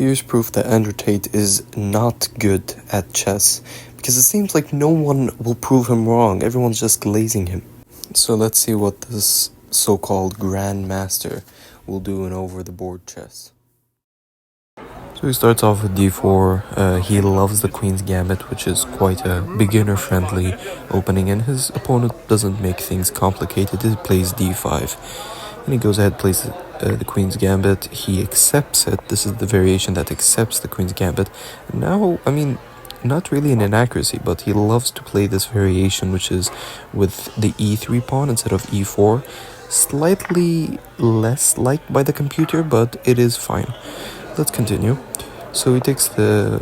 Here's proof that Andrew Tate is not good at chess, because it seems like no one will prove him wrong, everyone's just glazing him. So let's see what this so-called grandmaster will do in over-the-board chess. So he starts off with d4, he loves the queen's gambit, which is quite a beginner-friendly opening, and his opponent doesn't make things complicated, he plays d5. And he goes ahead, plays the queen's gambit, he accepts it, this is the variation that accepts the queen's gambit. Now, I mean, not really an inaccuracy, but he loves to play this variation, which is with the e3 pawn instead of e4. Slightly less liked by the computer, but it is fine. Let's continue. So he takes the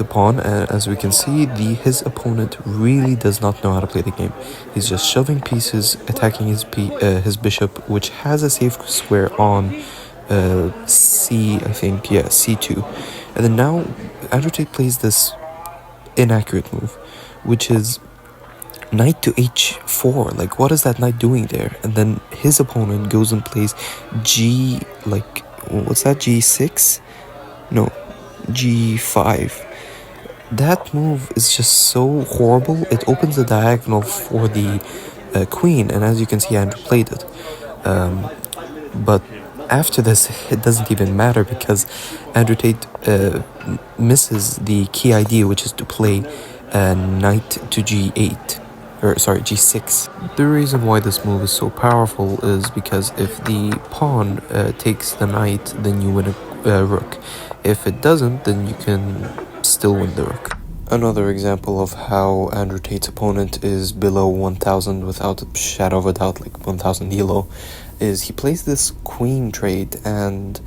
pawn, and as we can see, his opponent really does not know how to play the game. He's just shoving pieces, attacking his bishop, which has a safe square on c2. And then now Andrew Tate plays this inaccurate move, which is knight to h4. Like, what is that knight doing there? And then his opponent goes and plays g6? No, g5. That move is just so horrible. It opens the diagonal for the queen, and as you can see, Andrew played it. But after this, it doesn't even matter, because Andrew Tate misses the key idea, which is to play knight to g8. g6. The reason why this move is so powerful is because if the pawn takes the knight, then you win a rook. If it doesn't, then you can still win the rook. Another example of how Andrew Tate's opponent is below 1000 without a shadow of a doubt, like 1000 elo, is he plays this queen trade, and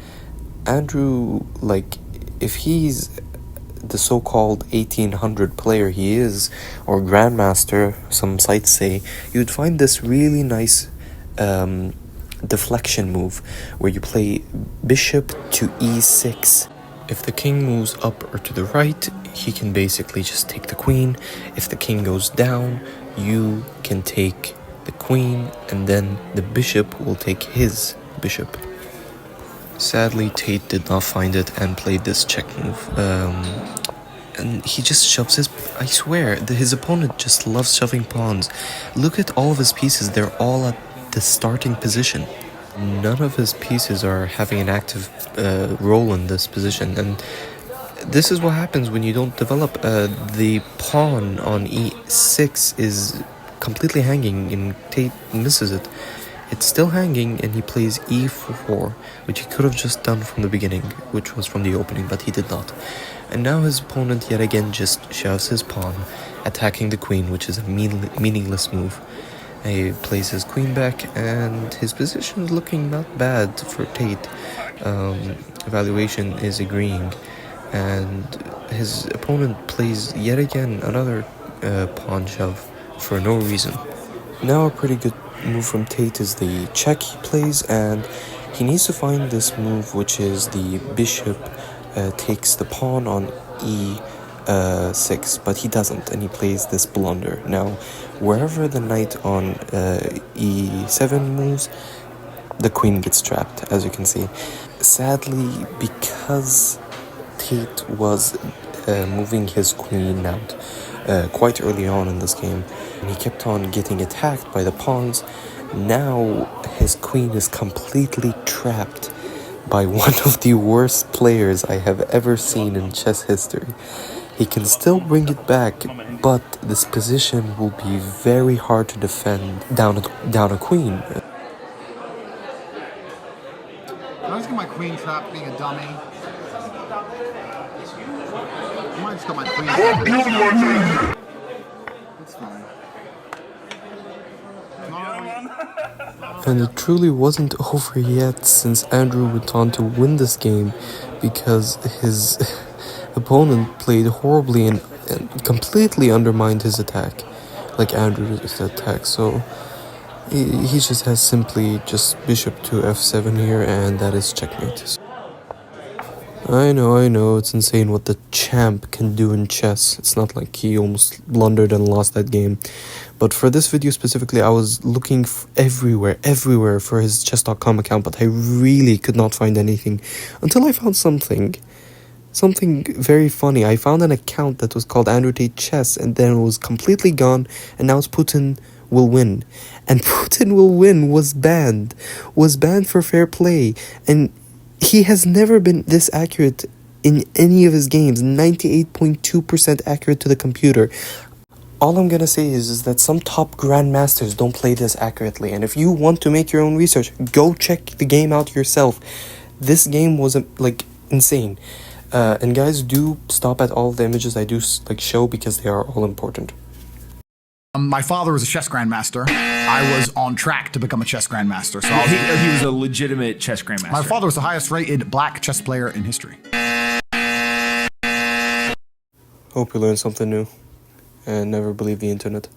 Andrew, like, if he's the so-called 1800 player he is, or grandmaster, some sites say, you'd find this really nice deflection move where you play bishop to e6. If the king moves up or to the right, he can basically just take the queen. If the king goes down, you can take the queen, and then the bishop will take his bishop. Sadly, Tate did not find it and played this check move. And he just shoves his... I swear, his opponent just loves shoving pawns. Look at all of his pieces, they're all at the starting position. None of his pieces are having an active role in this position, and this is what happens when you don't develop. The pawn on e6 is completely hanging, and Tate misses it. It's still hanging, and he plays e4, which he could have just done from the beginning, which was from the opening, but he did not. And now his opponent yet again just shoves his pawn, attacking the queen, which is a meaningless move. He plays his queen back, and his position is looking not bad for Tate. Evaluation is agreeing, and his opponent plays yet again another pawn shove for no reason. Now a pretty good move from Tate is the check he plays, and he needs to find this move, which is the bishop takes the pawn on e6, but he doesn't, and he plays this blunder. Now, wherever the knight on e7 moves, the queen gets trapped, as you can see. Sadly, because Tate was moving his queen out quite early on in this game, and he kept on getting attacked by the pawns, now his queen is completely trapped by one of the worst players I have ever seen in chess history. He can still bring it back, but this position will be very hard to defend down a queen. I always get my queen trapped being a dummy. I might just got my queen trapped. It's fine. And it truly wasn't over yet, since Andrew went on to win this game because his opponent played horribly and completely undermined his attack, like Andrew's attack. So he just has simply just bishop to f7 here, and that is checkmate. I know, it's insane what the champ can do in chess. It's not like he almost blundered and lost that game. But for this video specifically, I was looking everywhere for his chess.com account, but I really could not find anything until I found something. something very funny. I found an account that was called Andrew Tate Chess, and then it was completely gone, and now it's Putin will win. And Putin will win was banned for fair play, and he has never been this accurate in any of his games, 98.2% accurate to the computer. All I'm gonna say is that some top grandmasters don't play this accurately, and if you want to make your own research, go check the game out yourself. This game was like insane. And guys, do stop at all the images I do like show, because they are all important. My father was a chess grandmaster. I was on track to become a chess grandmaster. So He was a legitimate chess grandmaster. my father was the highest rated black chess player in history. Hope you learned something new, and never believe the internet.